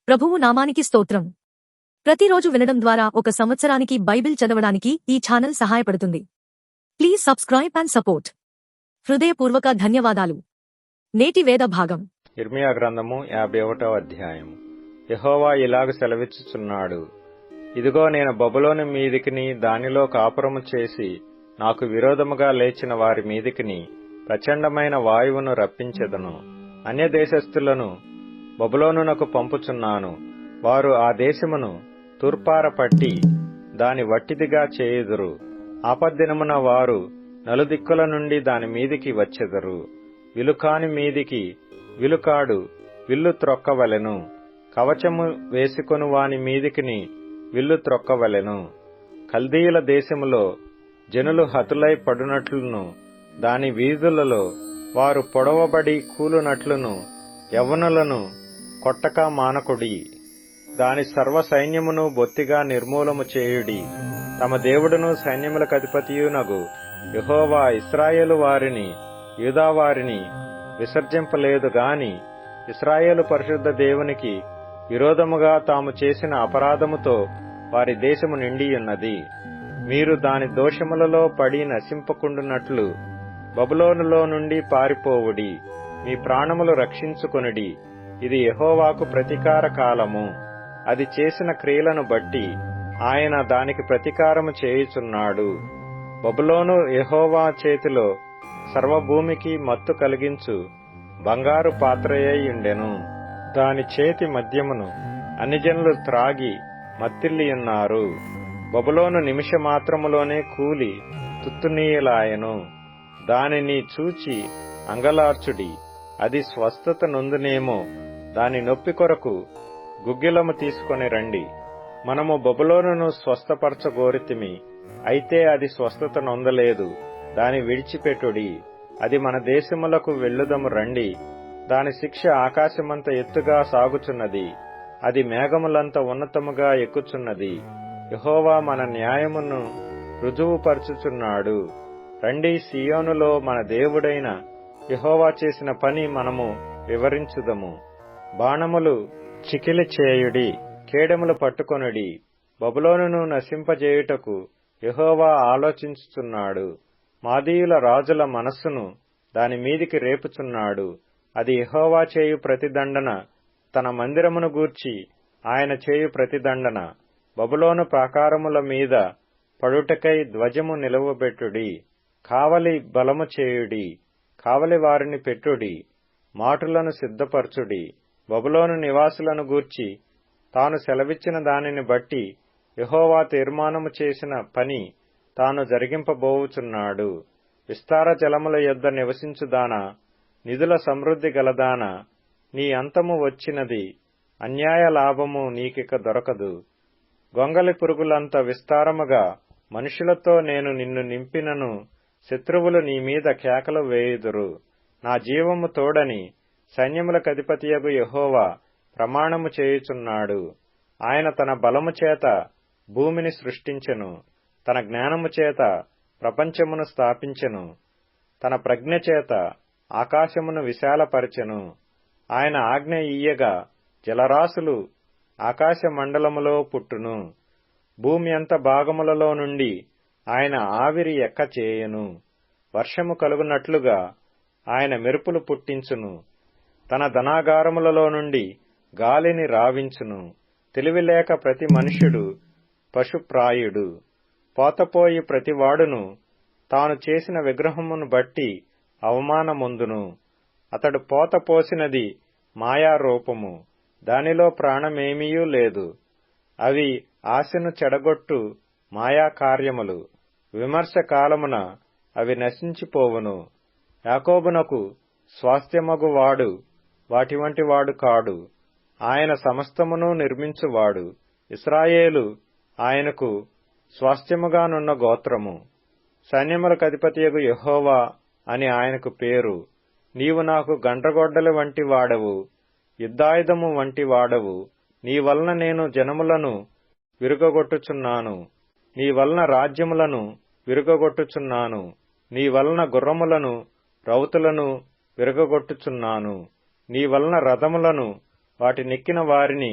ప్రభువు నామానికి స్తోత్రం. ప్రతిరోజు వినడం ద్వారా ఒక సంవత్సరానికి బైబిల్ చదవడానికి ఈ ఛానల్ సహాయపడుతుంది. Please subscribe and support. హృదయపూర్వక ధన్యవాదాలు. నేటి వేద భాగం ఇర్మియా గ్రంథము 51వ అధ్యాయము. యెహోవా ఇలాగ సెలవిచ్చుచున్నాడు, ఇదిగో నేను బబులోను మీదికిని దానిలో కాపురము చేసి నాకు విరోధముగా లేచిన వారి మీదికిని ప్రచండమైన వాయువును రప్పించెదను. అన్యదేశస్థులను బబులోనునకు పంపుచున్నాను. వారు ఆ దేశమును తూర్పార పట్టి దాని వట్టిదిగా చేయుదురు. ఆపద్దినమున వారు నలుదిక్కుల నుండి దాని మీదికి వచ్చెదరు. విలుకాని మీదికి విలుకాడు విల్లు త్రొక్కవలెను. కవచము వేసుకొను వాని మీదికిని విల్లు త్రొక్కవలెను. కల్దీయుల దేశములో జనులు హతులై పడునట్లును, దాని వీధులలో వారు పొడవబడి కూలునట్లును యవ్వనులను కొట్టక మానకుడి. దాని సర్వ సైన్యమును బొత్తిగా నిర్మూలము చేయుడి. తమ దేవుడును సైన్యములకధిపతియునగు యెహోవా ఇశ్రాయేలు వారిని యూదావారిని విసర్జింపలేదు గాని ఇశ్రాయేలు పరిశుద్ధ దేవునికి విరోధముగా తాము చేసిన అపరాధముతో వారి దేశము నిండియున్నది. మీరు దాని దోషములలో పడి నశింపకుండునట్లు బబులోనులో నుండి పారిపోవుడి. మీ ప్రాణములు రక్షించుకొనుడి. ఇది యెహోవాకు ప్రతీకార కాలము. అది చేసిన క్రియలను బట్టి ఆయన దానికి ప్రతీకారము చేయుచున్నాడు. బబులోను యెహోవా చేతిలో సర్వభూమికి మత్తు కలిగించు బంగారు పాత్రయ్యుండెను. దాని చేతి మద్యమును అన్ని జనులు త్రాగి మత్తిల్లియున్నారు. బబులోను నిమిషమాత్రములోనే కూలి తుత్తునీయలాయెను. దానిని చూచి అంగలార్చుడి. అది స్వస్థత నొందునేమో. దాని నొప్పి కొరకు గుగ్గిలము తీసుకొని రండి. మనము బబులోనును స్వస్థపరచగోరితిమి, అయితే అది స్వస్థత నొందలేదు. దాని విడిచిపెట్టుడి. అది మన దేశములకు వెళ్ళుదము రండి. దాని శిక్ష ఆకాశమంత ఎత్తుగా సాగుచున్నది. అది మేఘములంత ఉన్నతముగా ఎక్కుచున్నది. యెహోవా మన న్యాయమును రుజువుపరచుచున్నాడు. రండి, సియోనులో మన దేవుడైన యెహోవా చేసిన పని మనము వివరించుదము. బాణములు చికిలి చేయుడి, కేడెములు పట్టుకొనుడి. బబులోనును నశింపజేయుటకు యెహోవా ఆలోచించుచున్నాడు. మాదీయుల రాజుల మనస్సును దాని మీదికి రేపుచున్నాడు. అది యెహోవా చేయు ప్రతిదండన, తన మందిరమును గూర్చి ఆయన చేయు ప్రతిదండన. బబులోను ప్రాకారముల మీద పడుటకై ధ్వజము నిలువబెట్టుడి. కావలి బలము చేయుడి. కావలి వారిని పెట్టుడి. మాటులను సిద్ధపరచుడి. బబులోను నివాసులను గూర్చి తాను సెలవిచ్చిన దానిని బట్టి యెహోవా తీర్మానము చేసిన పని తాను జరిగింపబోవుచున్నాడు. విస్తార జలముల యొద్ద నివసించుదానా, నిధుల సమృద్ధి గలదానా, నీ అంతము వచ్చినది. అన్యాయ లాభము నీకిక దొరకదు. గొంగలి పురుగులంత విస్తారముగా మనుషులతో నేను నిన్ను నింపినను శత్రువులు నీ మీద కేకలు వేయుదురు. నా జీవము తోడని సైన్యములకధిపతియగు యెహోవా ప్రమాణము చేయుచున్నాడు. ఆయన తన బలము చేత భూమిని సృష్టించెను. తన జ్ఞానము చేత ప్రపంచమును స్థాపించెను. తన ప్రజ్ఞ చేత ఆకాశమును విశాలపరచెను. ఆయన ఆజ్ఞ ఇయ్యగా జలరాశులు ఆకాశ మండలములో పుట్టును. భూమి అంత భాగములలో నుండి ఆయన ఆవిరి ఎక్కచేయును. వర్షము కలుగునట్లుగా ఆయన మెరుపులు పుట్టించును. తన ధనాగారములలో నుండి గాలిని రావించును. తెలివిలేక ప్రతి మనుష్యుడు పశుప్రాయుడు. పోతపోయి ప్రతివాడును తాను చేసిన విగ్రహమును బట్టి అవమానమొందును. అతడు పోత పోసినది మాయారూపము, దానిలో ప్రాణమేమీయూ లేదు. అవి ఆశను చెడగొట్టు మాయాకార్యములు. విమర్శ కాలమున అవి నశించిపోవును. యాకోబునకు స్వాస్థ్యమగువాడు వాటి వంటి వాడు కాడు. ఆయన సమస్తమును నిర్మించువాడు. ఇశ్రాయేలు ఆయనకు స్వాస్థ్యముగానున్న గోత్రము. సైన్యములకధిపతియగు యెహోవా అని ఆయనకు పేరు. నీవు నాకు గండ్రగొడ్డలి వంటి వాడవు, యుద్ధాయుధము వంటి వాడవు. నీ వలన నేను జనములను విరుగగొట్టుచున్నాను. నీ వలన రాజ్యములను విరుగగొట్టుచున్నాను. నీ వలన గుర్రములను రౌతులను విరగగొట్టుచున్నాను. నీ వలన రథములను వాటినెక్కిన వారిని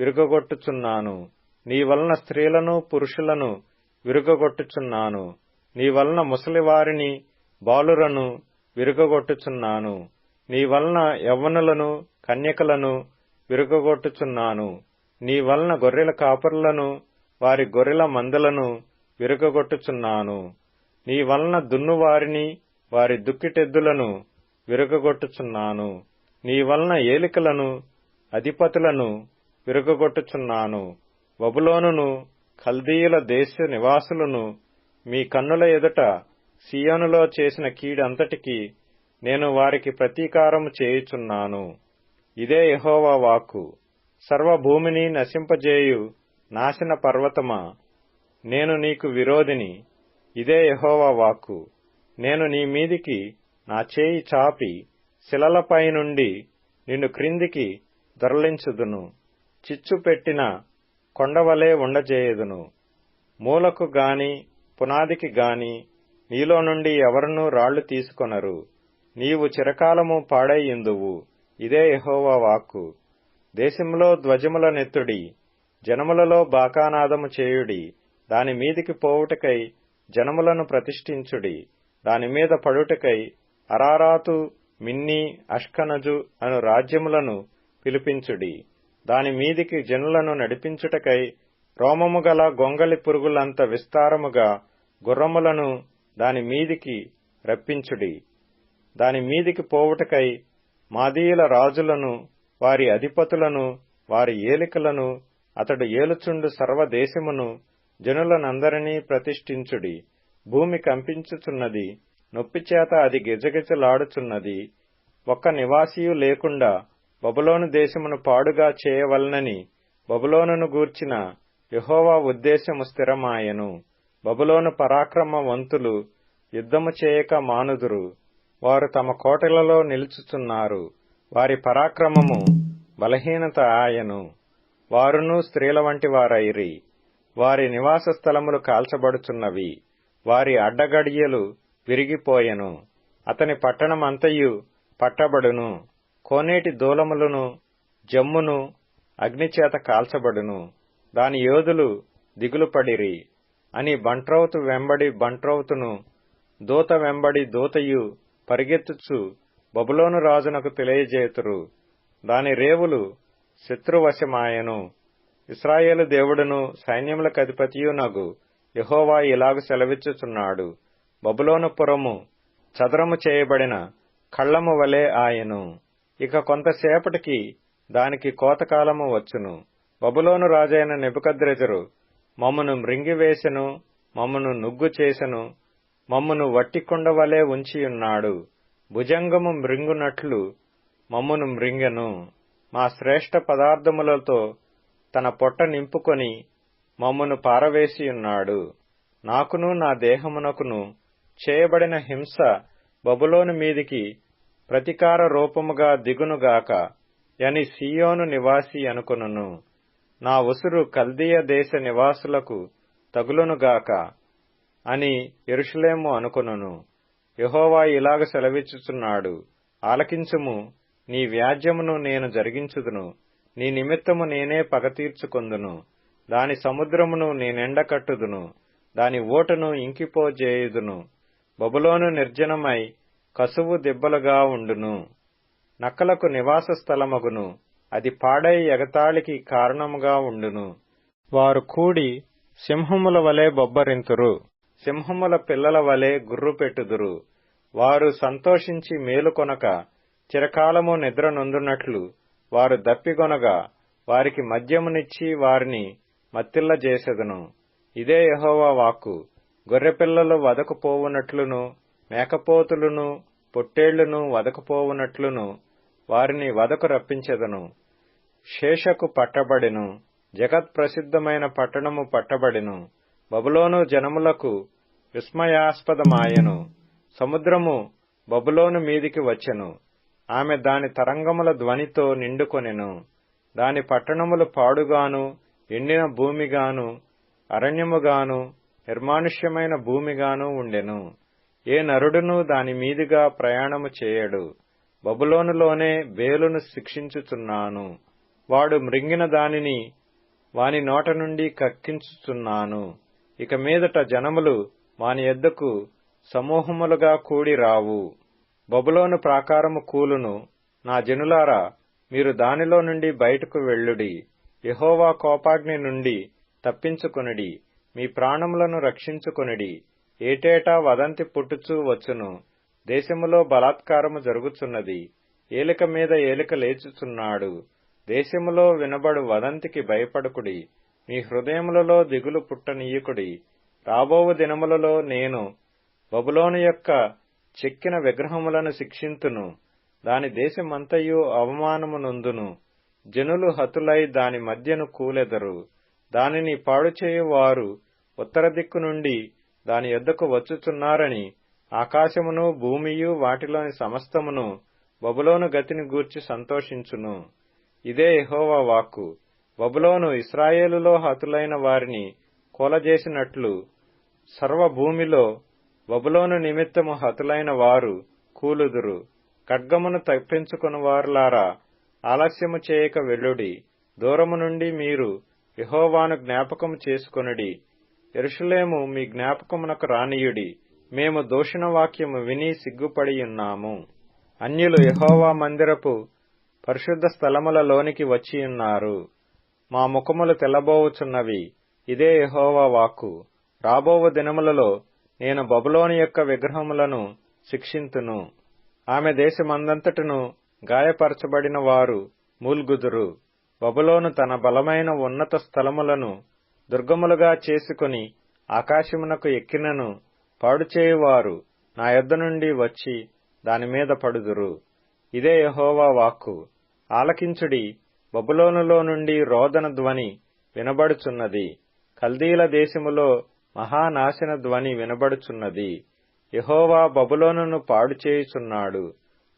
విరుగగొట్టుచున్నాను. నీ వలన స్త్రీలను పురుషులను విరుగగొట్టుచున్నాను. నీ వలన ముసలివారిని బాలురను విరుగగొట్టుచున్నాను. నీ వలన యవ్వనులను కన్యకలను విరుగగొట్టుచున్నాను. నీ వలన గొర్రెల కాపరులను వారి గొర్రెల మందలను విరుగగొట్టుచున్నాను. నీ వలన దున్నువారిని వారి దుక్కిటెద్దులను విరుగగొట్టుచున్నాను. నీ వలన ఏలికలను అధిపతులను విరుగగొట్టుచున్నాను. బబులోనును కల్దీయుల దేశ నివాసులను మీ కన్నుల ఎదుట సీయోనులో చేసిన కీడంతటికి నేను వారికి ప్రతీకారము చేయుచున్నాను. ఇదే యెహోవా వాక్కు. సర్వభూమిని నశింపజేయు నాశన పర్వతమా, నేను నీకు విరోధిని. ఇదే యెహోవా వాక్కు. నేను నీ మీదికి నా చేయి చాపి శిలలపై నుండి నిన్ను క్రిందికి దొరలించుదును. చిచ్చు పెట్టిన కొండవలే ఉండజేయుదును. మూలకు గాని పునాదికి గాని నీలో నుండి ఎవరునూ రాళ్లు తీసుకొనరు. నీవు చిరకాలము పాడైయుందువు. ఇదే యెహోవా వాక్కు. దేశంలో ధ్వజముల నెత్తుడి, జనములలో బాకానాదము చేయుడి. దాని మీదికి పోవుటకై జనములను ప్రతిష్ఠించుడి. దానిమీద పడుటకై అరారాతు, మిన్నీ, అష్కనజు అను రాజ్యములను పిలిపించుడి. దాని మీదికి జనులను నడిపించుటకై రోమము గల గొంగళి పురుగులంత విస్తారముగా గుర్రములను దాని మీదికి రప్పించుడి. దాని మీదికి పోవుటకై మాదీయుల రాజులను, వారి అధిపతులను, వారి ఏలికలను, అతడు ఏలుచుండు సర్వదేశమును, జనులనందరినీ ప్రతిష్ఠించుడి. భూమి కంపించుచున్నది, నొప్పిచేత అది గిజగిజలాడుచున్నది. ఒక్క నివాసియు లేకుండా బబులోను దేశమును పాడుగా చేయవలనని బబులోనును గూర్చిన యెహోవా ఉద్దేశము స్థిరమాయెను. బబులోను పరాక్రమవంతులు యుద్ధము చేయక మానుదురు. వారు తమ కోటలలో నిలుచుచున్నారు. వారి పరాక్రమము బలహీనత ఆయను. వారును స్త్రీల వంటి వారైరి. వారి నివాస స్థలములు కాల్చబడుచున్నవి. వారి అడ్డగడియలు విరిగిపోయెను. అతని పట్టణమంతయు పట్టబడును. కోనేటి దూలములను జమ్మును అగ్నిచేత కాల్చబడును. దాని యోధులు దిగులుపడిరి అని బంట్రౌతు వెంబడి బంట్రౌతును, దూత వెంబడి దూతయు పరిగెత్తుచు బబులోను రాజునకు తెలియజేతురు. దాని రేవులు శత్రువశమాయెను. ఇశ్రాయేలు దేవుడును సైన్యములకధిపతియునగు యెహోవా ఇలాగు సెలవిచ్చుచున్నాడు. బబులోను పురము చదరము చేయబడిన కళ్ళము వలె ఆయెను. ఇక కొంతసేపటికి దానికి కోతకాలము వచ్చును. బబులోను రాజైన నెబుకద్రెజరు మమ్మును మృంగివేసెను, మమ్మును నుగ్గు చేసెను, మమ్మును వట్టికుండ వలె ఉంచియున్నాడు. భుజంగము మృంగునట్లు మమ్మును మృంగెను. మా శ్రేష్ఠ పదార్థములతో తన పొట్ట నింపుకొని మమ్మును పారవేసియున్నాడు. నాకును నా దేహమునకును చేయబడిన హింస బబులోను మీదికి ప్రతీకార రూపముగా దిగునుగాక అని సీయోను నివాసి అనుకొనును. నా ఉసురు కల్దీయ దేశ నివాసులకు తగులునుగాక అని యెరూషలేము అనుకొనును. యెహోవా ఇలాగ సెలవిచ్చుచున్నాడు. ఆలకించుము, నీ వ్యాజ్యమును నేను జరిగించుదును. నీ నిమిత్తము నేనే పగ తీర్చుకొందును. దాని సముద్రమును నేనెండకట్టుదును. దాని ఓటను ఇంకిపోజేయుదును. బబులోను నిర్జనమై కసువు దిబ్బలుగా ఉండును. నక్కలకు నివాస స్థలమగును. అది పాడై ఎగతాళికి కారణముగా ఉండును. వారు కూడి సింహముల వలె బొబ్బరింతురు. సింహముల పిల్లల వలె గుర్రుపెట్టుదురు. వారు సంతోషించి మేలుకొనక చిరకాలము నిద్ర నొందునట్లు వారు దప్పిగొనగా వారికి మద్యమునిచ్చి వారిని మత్తిల్లజేసెదను. ఇదే యెహోవా వాక్కు. గొర్రెపిల్లలు వదకుపోవునట్లును, మేకపోతులును పొట్టేళ్లును వదకుపోవునట్లును వారిని వదకు రప్పించెదను. శేషకు పట్టబడెను. జగత్ ప్రసిద్ధమైన పట్టణము పట్టబడెను. బబులోను జనములకు విస్మయాస్పదమాయెను. సముద్రము బబులోను మీదికి వచ్చెను. ఆమె దాని తరంగముల ధ్వనితో నిండుకొనెను. దాని పట్టణములు పాడుగాను, ఎండిన భూమిగాను, అరణ్యముగాను, నిర్మానుష్యమైన భూమిగాను ఉండెను. ఏ నరుడునూ దాని మీదుగా ప్రయాణము చేయడు. బబులోనులోనే బేలును శిక్షించుచున్నాను. వాడు మృంగిన దానిని వాని నోట నుండి కక్కించుచున్నాను. ఇక మీదట జనములు వాని యొద్దకు సమూహములుగా కూడి రావు. బబులోను ప్రాకారము కూలును. నా జనులారా, మీరు దానిలో నుండి బయటకు వెళ్ళుడి. యెహోవా కోపాగ్ని నుండి తప్పించుకొనుడి. మీ ప్రాణములను రక్షించుకొనుడి. ఏటేటా వదంతి పుట్టుచూ వచ్చును. దేశములో బలాత్కారము జరుగుచున్నది. ఏలిక మీద ఏలిక లేచుచున్నాడు. దేశములో వినబడు వదంతికి భయపడకుడి. మీ హృదయములలో దిగులు పుట్టనీయకుడి. రాబోవు దినములలో నేను బబులోను యొక్క చెక్కిన విగ్రహములను శిక్షింతును. దాని దేశమంతయు అవమానము నొందును. జనులు హతులై దాని మధ్యను కూలెదరు. దానిని పాడుచేయువారు ఉత్తర దిక్కు నుండి దాని యొద్దకు వచ్చుచున్నారని ఆకాశమును భూమియు వాటిలోని సమస్తమును బబులోను గతిని గూర్చి సంతోషించును. ఇదే యెహోవా వాక్కు. బబులోను ఇశ్రాయేలులో హతులైన వారిని కూలజేసినట్లు సర్వభూమిలో బబులోను నిమిత్తము హతులైన వారు కూలుదురు. ఖడ్గమును తప్పించుకొనువారులారా, ఆలస్యము చేయక వెళ్ళుడి. దూరము నుండి మీరు యెహోవాను జ్ఞాపకము చేసుకొనుడి. యెరూషలేము మీ జ్ఞాపకమునకు రానియుడి. మేము దూషణ వాక్యము విని సిగ్గుపడియున్నాము. అన్యులు యెహోవా మందిరపు పరిశుద్ధ స్థలములలోనికి వచ్చియున్నారు. మా ముఖములు తెల్లబోవుచున్నవి. ఇదే యెహోవా వాక్కు. రాబోవు దినములలో నేను బబులోను యొక్క విగ్రహములను శిక్షింతును. ఆమె దేశమందంతటను గాయపరచబడిన వారు మూల్గుదురు. బబులోను తన బలమైన ఉన్నత స్థలములను దుర్గములుగా చేసుకుని ఆకాశమునకు ఎక్కినను పాడుచేయువారు నా యొద్ద నుండి వచ్చి దానిమీద పడుదురు. ఇదే యెహోవా వాక్కు. ఆలకించుడి. బబులోనులో నుండి రోదన ధ్వని వినబడుచున్నది. కల్దీల దేశములో మహానాశన ధ్వని వినబడుచున్నది. యెహోవా బబులోనును పాడుచేయుచున్నాడు.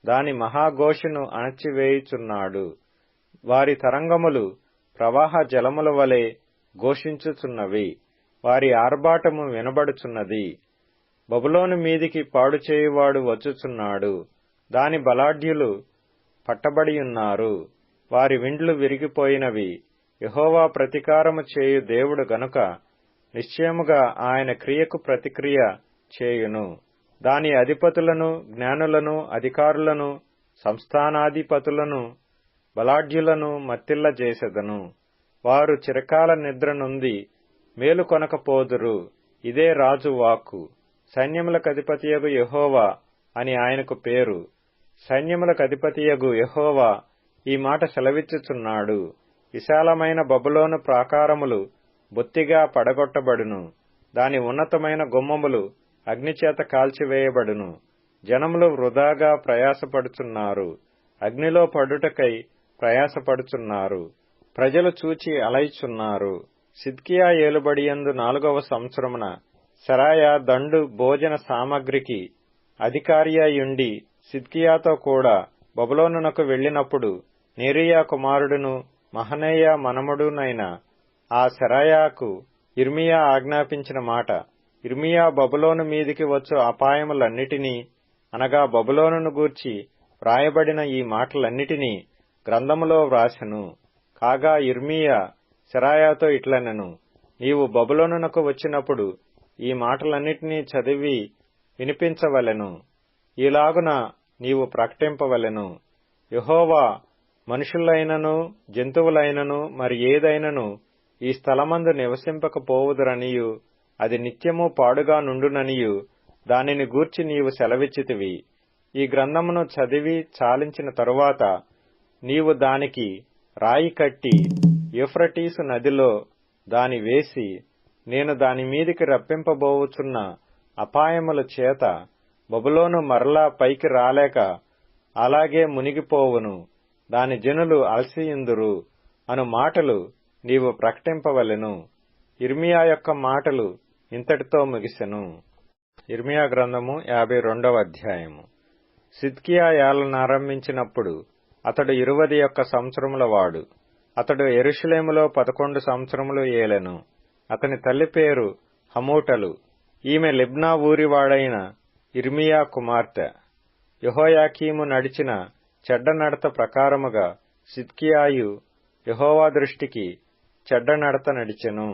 దాని మహాఘోషను అణచివేయుచున్నాడు. వారి తరంగములు ప్రవాహ జలముల వలె ఘోషించుచున్నవి. వారి ఆర్భాటము వినబడుచున్నది. బబులోను మీదికి పాడుచేయువాడు వచ్చుచున్నాడు. దాని బలాఢ్యులు పట్టబడియున్నారు. వారి విండ్లు విరిగిపోయినవి. యెహోవా ప్రతీకారము చేయు దేవుడు గనుక నిశ్చయముగా ఆయన క్రియకు ప్రతిక్రియ చేయును. దాని అధిపతులను, జ్ఞానులను, అధికారులను, సంస్థానాధిపతులను, బలాఢ్యులను మత్తిల్లజేసెదను. వారు చిరకాల నిద్ర నుండి మేలు కొనకపోదురు. ఇదే రాజు వాక్కు. సైన్యములకధిపతియగు యెహోవా అని ఆయనకు పేరు. సైన్యములకధిపతియగు యెహోవా ఈ మాట సెలవిచ్చుచున్నాడు. విశాలమైన బబులోను ప్రాకారములు బొత్తిగా పడగొట్టబడును. దాని ఉన్నతమైన గుమ్మములు అగ్నిచేత కాల్చివేయబడును. జనములు వృధాగా ప్రయాసపడుచున్నారు. అగ్నిలో పడుటకై ప్రయాసపడుచున్నారు. ప్రజలు చూచి అలైచున్నారు. సిద్కియా ఏలుబడియందు 4వ సంవత్సరమున సెరాయా దండు భోజన సామగ్రికి అధికారియయుండి సిద్కియాతో కూడా బబులోనునకు వెళ్ళినప్పుడు నేరియా కుమారుడును మహనయ్య మనమడునైన ఆ సెరాయాకు యిర్మీయా ఆజ్ఞాపించిన మాట. యిర్మీయా బబులోను మీదికి వచ్చు అపాయములన్నిటినీ, అనగా బబులోనును గూర్చి వ్రాయబడిన ఈ మాటలన్నిటినీ గ్రంథములో వ్రాసెను. కాగా యిర్మీయా సెరాయాతో ఇట్లనెను: నీవు బబులోనునకు వచ్చినప్పుడు ఈ మాటలన్నిటినీ చదివి వినిపించవలెను. ఈలాగున నీవు ప్రకటింపవలెను: యెహోవా మనుషులైనను జంతువులైనను మరి ఏదైనను ఈ స్థలమందు నివసింపకపోవుదురనియు అది నిత్యము పాడుగా నుండుననియు దానిని గూర్చి నీవు సెలవిచ్చితివి. ఈ గ్రంథమును చదివి చాలించిన తరువాత నీవు దానికి రాయి కట్టి యూఫ్రటీసు నదిలో దాని వేసి, నేను దాని మీదికి రప్పింపబోవుచున్న అపాయముల చేత బబులోను మరలా పైకి రాలేక అలాగే మునిగిపోవును, దాని జనులు అలసియుందురు అను మాటలు నీవు ప్రకటింపవలెను. యిర్మీయా యొక్క మాటలు ఇంతటితో ముగిసెను. యిర్మీయా గ్రంథము 52వ అధ్యాయము. సిద్కియా ఏలనారంభించినప్పుడు అతడు 21 సంవత్సరముల వాడు. అతడు యెరూషలేములో 11 సంవత్సరములు ఏలెను. అతని తల్లి పేరు హమూటలు. ఈమె లిబ్నా ఊరివాడైన యిర్మీయా కుమార్తె. యెహోయాకీము నడిచిన చెడ్డ నడత ప్రకారముగా సిద్కియాయు యెహోవా దృష్టికి చెడ్డ నడత నడిచెను.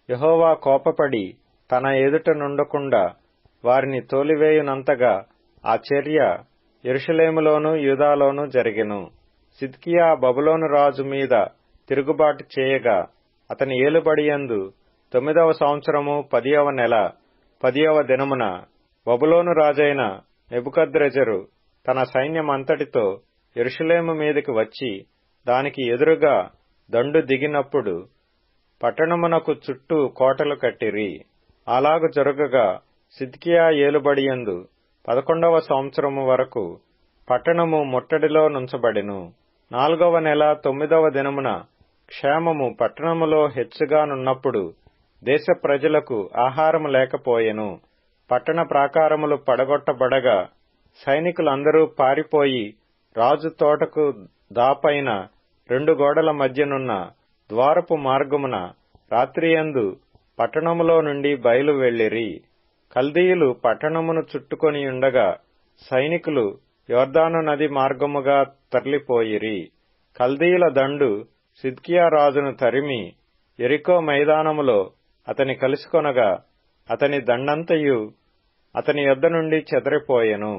యెహోవా కోపపడి తన ఎదుట నుండకుండా వారిని తోలివేయునంతగా ఆ చర్య యెరూషలేములోను యూదాలోను జరిగెను. సిద్కియా బబులోను రాజు మీద తిరుగుబాటు చేయగా అతని ఏలుబడియందు 9వ సంవత్సరము 10వ నెల 10వ దినమున బబులోను రాజైన నెబుకద్రెజరు తన సైన్యమంతటితో యెరూషలేము మీదికి వచ్చి దానికి ఎదురుగా దండు దిగినప్పుడు పట్టణమునకు చుట్టూ కోటలు కట్టిరి. అలాగు జరుగగా సిద్కియా ఏలుబడియందు 11వ సంవత్సరము వరకు పట్టణము ముట్టడిలో నుంచబడెను. 4వ నెల 9వ దినమున క్షేమము పట్టణములో హెచ్చుగానున్నప్పుడు దేశ ప్రజలకు ఆహారము లేకపోయెను. పట్టణ ప్రాకారములు పడగొట్టబడగా సైనికులందరూ పారిపోయి రాజు తోటకు దాపైన 2 గోడల మధ్యనున్న ద్వారపు మార్గమున రాత్రియందు పట్టణములో నుండి బయలు వెళ్ళిరి. కల్దీయులు పట్టణమును చుట్టుకొనియుండగా సైనికులు యొర్దాను నది మార్గముగా తరలిపోయిరి. కల్దీయుల దండు సిద్కియా రాజును తరిమి యెరికో మైదానములో అతని కలుసుకొనగా అతని దండంతయు అతని యొద్ద నుండి చెదరిపోయెను.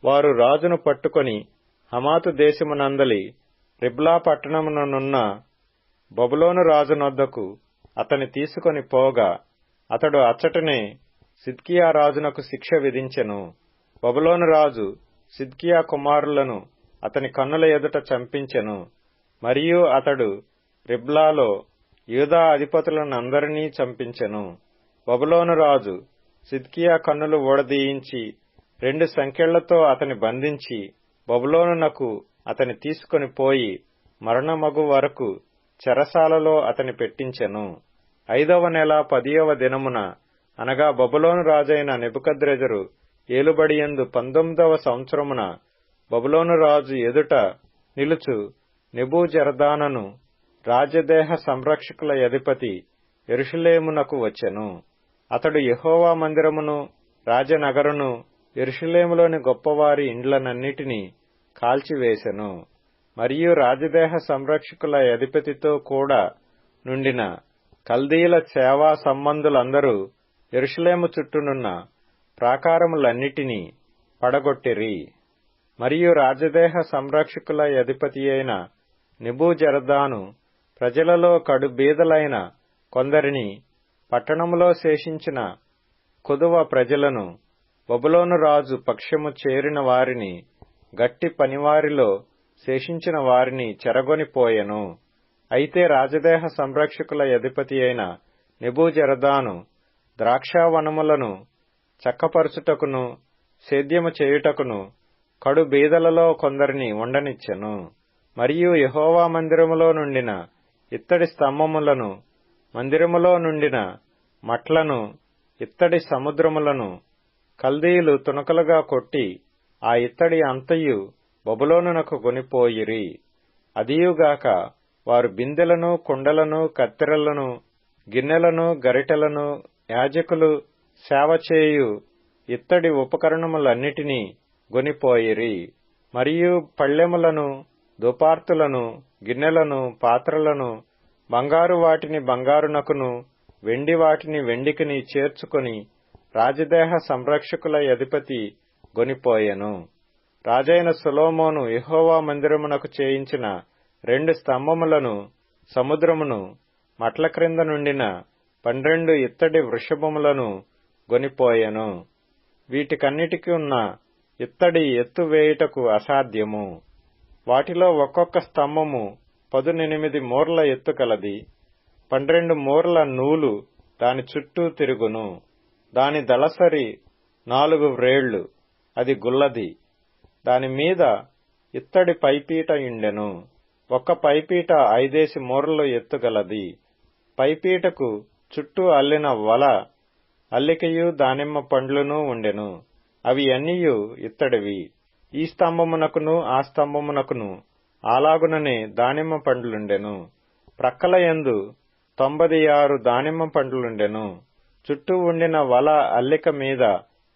వారు రాజును పట్టుకొని హమాతు దేశమునందలి రిబ్లా పట్టణముననున్న బబులోను రాజునొద్దకు అతని తీసుకొని పోగా అతడు అచ్చటనే సిద్కియా రాజునకు శిక్ష విధించెను. బబులోను రాజు సిద్కియా కుమారులను అతని కన్నుల ఎదుట చంపించెను. మరియు అతడు రిబ్లాలో యూదా అధిపతులనందరినీ చంపించెను. బబులోను రాజు సిద్కియా కన్నులు ఊడదీయించి 2 సంకెళ్లతో అతని బంధించి బబులోనునకు అతని తీసుకొని పోయి మరణమగు వరకు చెరసాలలో అతని పెట్టించెను. 5వ నెల 10వ దినమున అనగా బబులోను రాజైన నెబుకద్రెజరు ఏలుబడియందు 19వ సంవత్సరమున బబులోను రాజు ఎదుట నిలుచు నెబూజరదానను రాజదేహ సంరక్షకుల అధిపతి యెరూషలేమునకు వచ్చెను. అతడు యెహోవా మందిరమును రాజనగరును యెరూషలేములోని గొప్పవారి ఇండ్లనన్నిటినీ కాల్చివేసెను. మరియు రాజదేహ సంరక్షకుల అధిపతితో కూడా నుండిన కల్దీయుల సేవా సంబంధులందరూ యెరూషలేము చుట్టూనున్న ప్రాకారములన్నిటినీ పడగొట్టిరి. మరియు రాజదేహ సంరక్షకుల అధిపతియైన నెబూజరదాను ప్రజలలో కడు బీదలైన కొందరిని పట్టణములో శేషించిన కొదువ ప్రజలను బబులోను రాజు పక్షము చేరిన వారిని గట్టి పనివారిలో శేషించిన వారిని చెరగొనిపోయెను. అయితే రాజదేహ సంరక్షకుల అధిపతి అయిన నెబూజరదాను ద్రాక్షావనములను చక్కపరుచుటకును సేద్యము చేయుటకును కడు బీదలలో కొందరిని ఉండనిచ్చెను. మరియు యెహోవా మందిరములో నుండిన ఇత్తడి స్తంభములను మందిరములో నుండిన మట్లను ఇత్తడి సముద్రములను కల్దీయులు తునకలుగా కొట్టి ఆ ఇత్తడి అంతయు బబులోనునకు కొనిపోయిరి. అదియుగాక వారు బిందెలను కుండలను కత్తెరలను గిన్నెలను గరిటెలను యాజకులు సేవచేయు ఇత్తడి ఉపకరణములన్నిటినీ గొనిపోయిరి. మరియు పళ్ళెములను దుపార్తులను గిన్నెలను పాత్రలను బంగారు వాటిని బంగారునకును వెండి వాటిని వెండికిని చేర్చుకొని రాజదేహ సంరక్షకుల అధిపతి గొనిపోయెను. రాజైన సొలొమోను యెహోవా మందిరమునకు చేయించిన 2 స్తంభములను సముద్రమును మట్ల క్రింద నుండిన 12 ఇత్తడి వృషభములను గొనిపోయెను. వీటికన్నిటికి ఉన్న ఇత్తడి ఎత్తు వేయుటకు అసాధ్యము. వాటిలో ఒక్కొక్క స్తంభము 18 మూరల ఎత్తు కలది. 12 మూరల నూలు దాని చుట్టూ తిరుగును. దాని దళసరి 4 వ్రేళ్లు, అది గుల్లది. దాని మీద ఇత్తడి పైపీట యుండెను. ఒక్క పైపీట 5 మూరలు ఎత్తుగలది. పైపీటకు చుట్టూ అల్లిన వల అల్లికయు దానిమ్మ పండ్లును ఉండెను. అవి అన్నియు ఇత్తడివి. ఈ స్తంభమునకును ఆ స్తంభమునకును అలాగుననే దానిమ్మ పండ్లుండెను. ప్రక్కల యందు 96 దానిమ్మ పండ్లుండెను. చుట్టూ ఉండిన వల అల్లిక మీద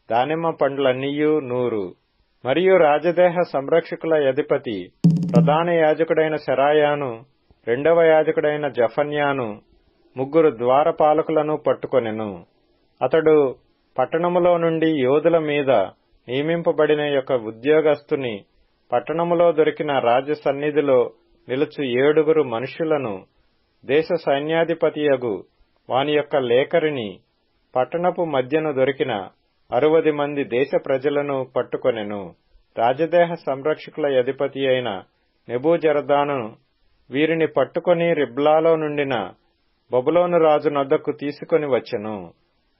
దానిమ్మ పండ్లన్నీయు 100. మరియు రాజదేహ సంరక్షకుల అధిపతి ప్రధాన యాజకుడైన శరాయాను రెండవ యాజకుడైన జఫన్యాను ముగ్గురు ద్వారపాలకులను పట్టుకొనెను. అతడు పట్టణములో నుండి యోధుల మీద నియమింపబడిన యొక్క ఉద్యోగస్తుని పట్టణములో దొరికిన రాజ సన్నిధిలో నిలుచు 7 మనుష్యులను దేశ సైన్యాధిపతియగు వాని యొక్క లేఖరిని పట్టణపు మధ్యను దొరికిన 60 మంది దేశ ప్రజలను పట్టుకొనెను. రాజదేహ సంరక్షకుల అధిపతి అయిన నెబూజరదాను వీరిని పట్టుకొని రిబ్లాలో నుండిన బబులోను రాజు నొద్దకు తీసుకొని వచ్చెను.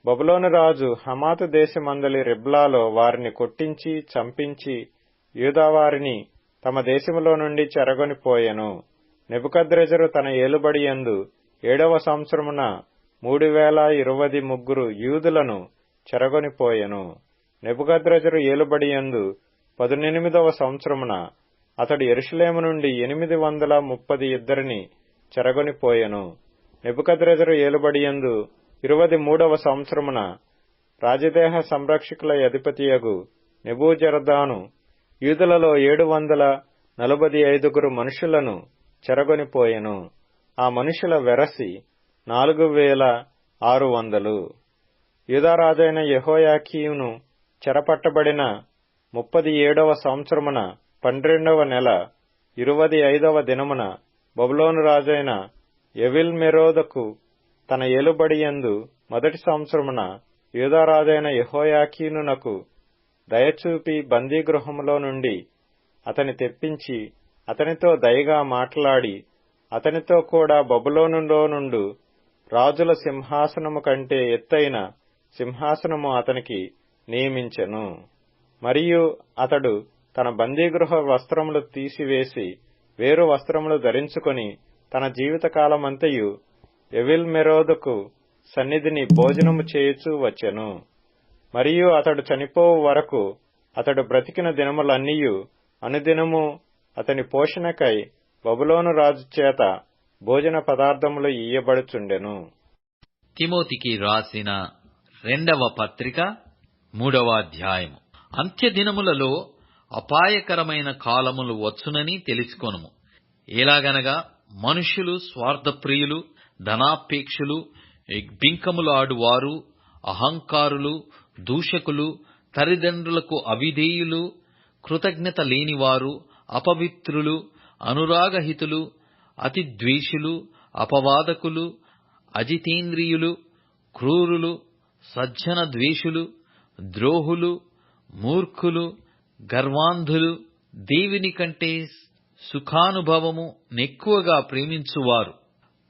బబులోను రాజు హమాతు దేశమందలి రిబ్లాలో వారిని కొట్టించి చంపించి యూదావారిని తమ దేశములో నుండి చెరగొనిపోయెను. నెబుకద్రెజరు తన ఏలుబడియందు 7వ సంవత్సరమున 3023 యూదులను చెరగొనిపోయెను. నెబుకద్రెజరు ఏలుబడియందు 18వ సంవత్సరమున అతడు యెరూషలేము నుండి 832 చెరగొనిపోయెను. నెబుకద్రెజరు ఏలుబడియందు 23వ సంవత్సరమున రాజదేహ సంరక్షకుల అధిపతియగు నెబూజరదాను యూదులలో 745 మనుషులను చెరగొనిపోయెను. ఆ మనుషుల వెరసి 4600. యూదారాజైన యెహోయాకీమును చెరపట్టబడిన 37వ సంవత్సరమున 12వ నెల 25వ దినమున బబులోను రాజైన ఎవిల్మెరోదకు తన ఏలుబడియందు మొదటి సంవత్సరమున యూదారాజైన యెహోయాకీనునకు దయచూపి బందీగృహములో నుండి అతని తెప్పించి అతనితో దయగా మాట్లాడి అతనితో కూడా బబులోనులో నుండు రాజుల సింహాసనము కంటే ఎత్తైన సింహాసనము అతనికి నియమించెను. మరియు అతడు తన బందీగృహ వస్త్రములు తీసివేసి వేరు వస్త్రములు ధరించుకొని తన జీవితకాలమంతయు ఎవిల్మెరోదకు సన్నిధిని భోజనము చేయుచూ వచ్చెను. మరియు అతడు చనిపోవు వరకు అతడు బ్రతికిన దినములన్నీయు అనుదినము అతని పోషణకై బబులోను రాజు చేత భోజన పదార్థములు ఇయ్యబడుచుండెను. తిమోతికి రాసిన 2వ పత్రిక 3వ అధ్యాయము. అంత్యదినములలో అపాయకరమైన కాలములు వచ్చునని తెలుసుకొనుము. ఎలాగనగా మనుష్యులు స్వార్థప్రియులు, ధనాపేక్షులు, బింకములాడువారు, అహంకారులు, దూషకులు, తల్లిదండ్రులకు అవిధేయులు, కృతజ్ఞత లేనివారు, అపవిత్రులు, అనురాగహితులు, అతిద్వేషులు, అపవాదకులు, అజితేంద్రియులు, క్రూరులు, సజ్జన ద్వేషులు, ద్రోహులు, మూర్ఖులు, గర్వాంధులు, దేవుని కంటే సుఖానుభవము నెక్కువగా ప్రేమించువారు,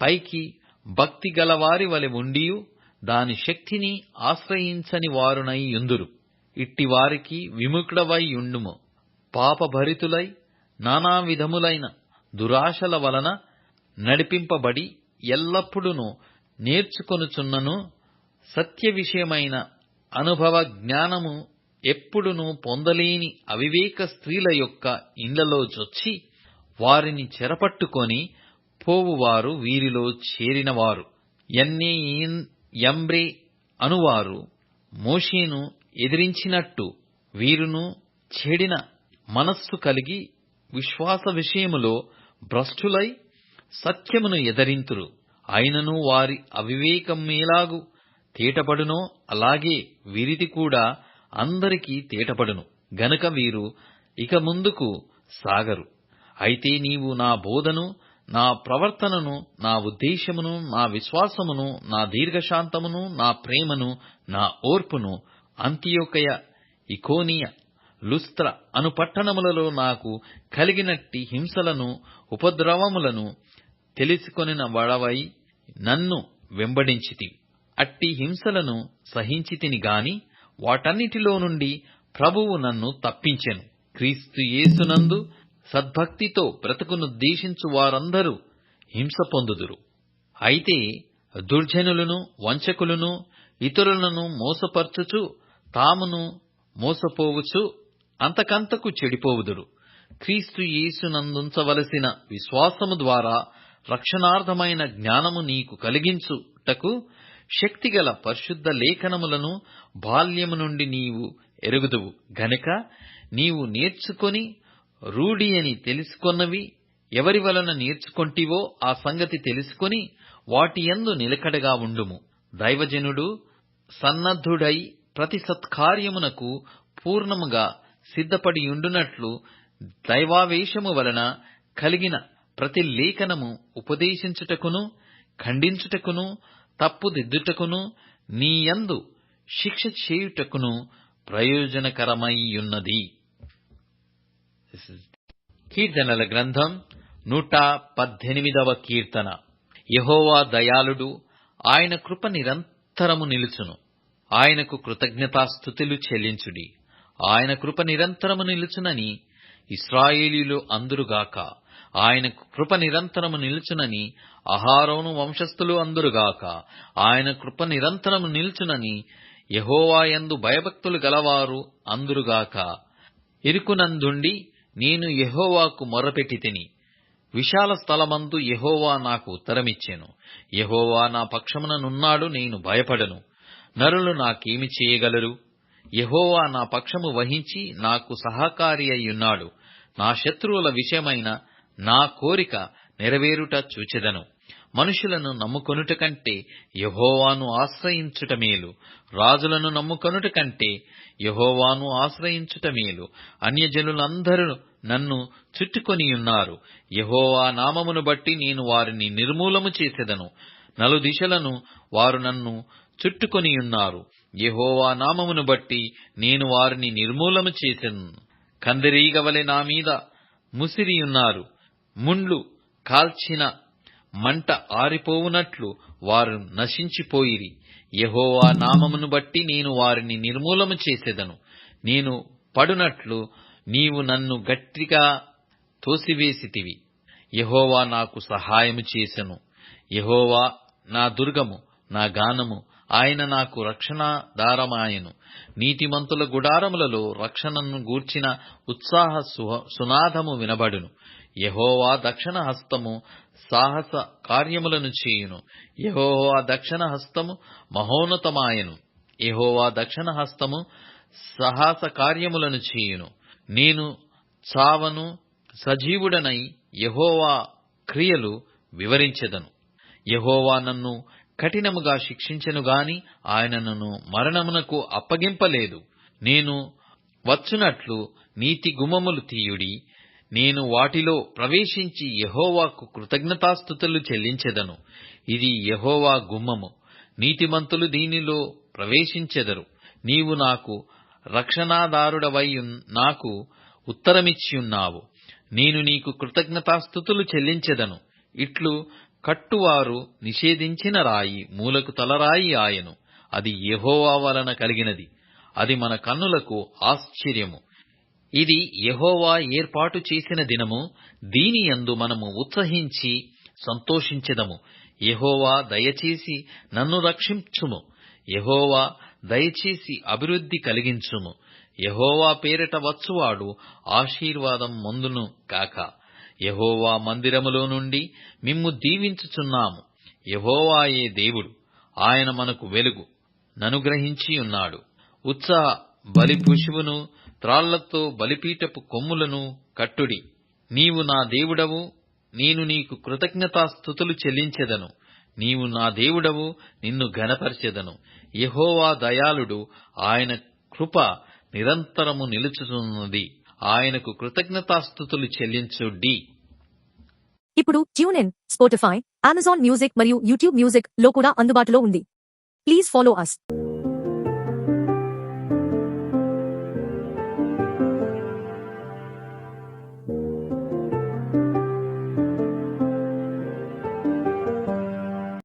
పైకి భక్తి గలవారి వలె ఉండియు దాని శక్తిని ఆశ్రయించని వారునై యుందురు. ఇట్టివారికి విముఖుడవై యుండుము. పాపభరితులై నానా విధములైన దురాశల వలన నడిపింపబడి ఎల్లప్పుడూ నేర్చుకొనుచున్నను సత్య విషయమైన అనుభవ జ్ఞానము ఎప్పుడునూ పొందలేని అవివేక స్త్రీల యొక్క ఇండ్లలో చొచ్చి వారిని చెరపట్టుకొని పోవువారు వీరిలో చేరినవారు. యన్నే యంబ్రే అనువారు మోషేను ఎదిరించినట్టు వీరును చెడిన మనస్సు కలిగి విశ్వాస విషయములో భ్రష్టులై సత్యమును ఎదరింతురు. అయినను వారి అవివేకమేలాగు తేటపడునో అలాగే వీరిది కూడా అందరికీ తేటపడును గనుక వీరు ఇక ముందుకు సాగరు. అయితే నీవు నా బోధను, నా ప్రవర్తనను, నా ఉద్దేశమును, నా విశ్వాసమును, నా దీర్ఘశాంతమును, నా ప్రేమను, నా ఓర్పును అంతియోకయ, ఇకోనియ, లుస్త్ర అను పట్టణములలో నాకు కలిగినట్టి హింసలను, ఉపద్రవములను తెలుసుకొనిన వాడవై నన్ను వెంబడించితివి. అట్టి హింసలను సహించితిని గాని వాటన్నిటిలో నుండి ప్రభువు నన్ను తప్పించెను. క్రీస్తు యేసునందు సద్భక్తితో బ్రతుకునుద్దేశించు వారందరూ హింస పొందుదురు. అయితే దుర్జనులను, వంచకులను, ఇతరులను మోసపర్చుచు తామును మోసపోవుచు అంతకంతకు చెడిపోవుదురు. క్రీస్తు యేసునందుంచవలసిన విశ్వాసము ద్వారా రక్షణార్థమైన జ్ఞానము నీకు కలిగించుటకు శక్తిగల పరిశుద్ధ లేఖనములను బాల్యము నుండి నీవు ఎరుగుదువు గనుక నీవు నేర్చుకొని రూఢి అని తెలుసుకొన్నవి ఎవరి వలన నేర్చుకొంటివో ఆ సంగతి తెలుసుకొని వాటి యందు నిలకడగా ఉండుము. దైవజనుడు సన్నద్ధుడై ప్రతి సత్కార్యమునకు పూర్ణముగా సిద్ధపడియుండునట్లు దైవావేశము వలన కలిగిన ప్రతి లేఖనము ఉపదేశించుటకును, ఖండించుటకును, తప్పుదిద్దుటకును, నీయందు శిక్ష చేయుటకును ప్రయోజనకరమైయున్నది. కీర్తనల గ్రంథం 118వ కీర్తన. యెహోవా దయాళుడు, ఆయన కృప నిరంతరము నిలుచును. ఆయనకు కృతజ్ఞతాస్తుతులు చెల్లించుడి. ఆయన కృప నిరంతరము నిలుచునని ఇశ్రాయేలీయులు అందురుగాక. ఆయన కృప నిరంతరము నిలుచునని అహారోను వంశస్థులు అందురుగాక. ఆయన కృప నిరంతరము నిలుచునని యెహోవా యందు భయభక్తులు గలవారు అందురుగాక. ఇరుకునందుండి నేను యెహోవాకు మొర్రపెట్టితిని. విశాల స్థలమందు యెహోవా నాకు ఉత్తరమిచ్చెను. యెహోవా నా పక్షముననున్నాడు, నేను భయపడను. నరులు నాకేమి చేయగలరు? యెహోవా నా పక్షము వహించి నాకు సహకారి అయ్యున్నాడు. నా శత్రువుల విషయమైన నా కోరిక నెరవేరుట చూచెదను. మనుషులను నమ్ముకొనుట కంటే యెహోవాను ఆశ్రయించుట మేలు. రాజులను నమ్ముకొనుట కంటే యెహోవాను ఆశ్రయించుట మేలు. అన్యజనులందరూ నన్ను చుట్టుకొనియున్నారు. యెహోవా నామమును బట్టి నేను వారిని నిర్మూలము చేసెదను. నలుదిశలను వారు నన్ను చుట్టుకొనియున్నారు. యెహోవా నామమును బట్టి నేను వారిని నిర్మూలము చేసెదను. కందిరీగ వలె నా మీద ముసిరియున్నారు. ముండ్లు కాల్చిన మంట ఆరిపోవునట్లు వారు నశించిపోయిరి. యెహోవా నామమును బట్టి నేను వారిని నిర్మూలము చేసెదను. నేను పడునట్లు నీవు నన్ను గట్టిగా తోసివేసితివి. యెహోవా నాకు సహాయము చేసెను. యెహోవా నా దుర్గము, నా గానము, ఆయన నాకు రక్షణాధారమాయెను. నీతిమంతుల గుడారములలో రక్షణను గూర్చిన ఉత్సాహ సునాదము వినబడును. యెహోవా దక్షిణ హస్తము సాహస కార్యములను చేయును. యెహోవా దక్షిణ హస్తము మహోన్నతమాయెను. యెహోవా దక్షిణ హస్తము సాహస కార్యములను చేయును. నేను చావను, సజీవుడనై యెహోవా క్రియలు వివరించెదను. యెహోవా నన్ను కఠినముగా శిక్షించెను గాని ఆయన నన్ను మరణమునకు అప్పగింపలేదు. నేను వచ్చునట్లు నీతి గుమ్మములు తీయుడి. నేను వాటిలో ప్రవేశించి యెహోవాకు కృతజ్ఞతాస్తుతులు చెల్లించెదను. ఇది యెహోవా గుమ్మము, నీతిమంతులు దీనిలో ప్రవేశించెదరు. నీవు నాకు రక్షణాదారుడవై నాకు ఉత్తరమిచ్చియున్నావు. నేను నీకు కృతజ్ఞతాస్తుతులు చెల్లించెదను. ఇట్లు కట్టువారు నిషేధించిన రాయి మూలకు తలరాయి ఆయను. అది యెహోవా వలన కలిగినది. అది మన కన్నులకు ఆశ్చర్యము. ఇది యెహోవా ఏర్పాటు చేసిన దినము. దీని యందు మనము ఉత్సహించి సంతోషించెదము. యెహోవా దయచేసి నన్ను రక్షించుము. యెహోవా దయచేసి అభివృద్ధి కలిగించుము. యెహోవా పేరిట వచ్చువాడు ఆశీర్వాదం పొందును కాక. యెహోవా మందిరములో నుండి మిమ్ము దీవించుచున్నాము. యెహోవాయే దేవుడు, ఆయన మనకు వెలుగు ననుగ్రహించి ఉన్నాడు. ఉత్సాహ బలి పశువును త్రాళ్లతో బలిపీఠపు కొమ్ములను కట్టుడి. నీవు నా దేవుడవు, నేను నీకు కృతజ్ఞతాస్తుతులు చెల్లించెదను. నీవు నా దేవుడవు, నిన్ను ఘనపరచెదను. యెహోవా దయాళుడు, ఆయన కృప నిరంతరము నిలుచుతున్నది. ఆయనకు కృతజ్ఞతాస్తుతులు చెల్లించుడి. ఇప్పుడు tune in, Spotify, Amazon music మరియు యూట్యూబ్ మ్యూజిక్ లో కూడా అందుబాటులో ఉంది. Please follow us.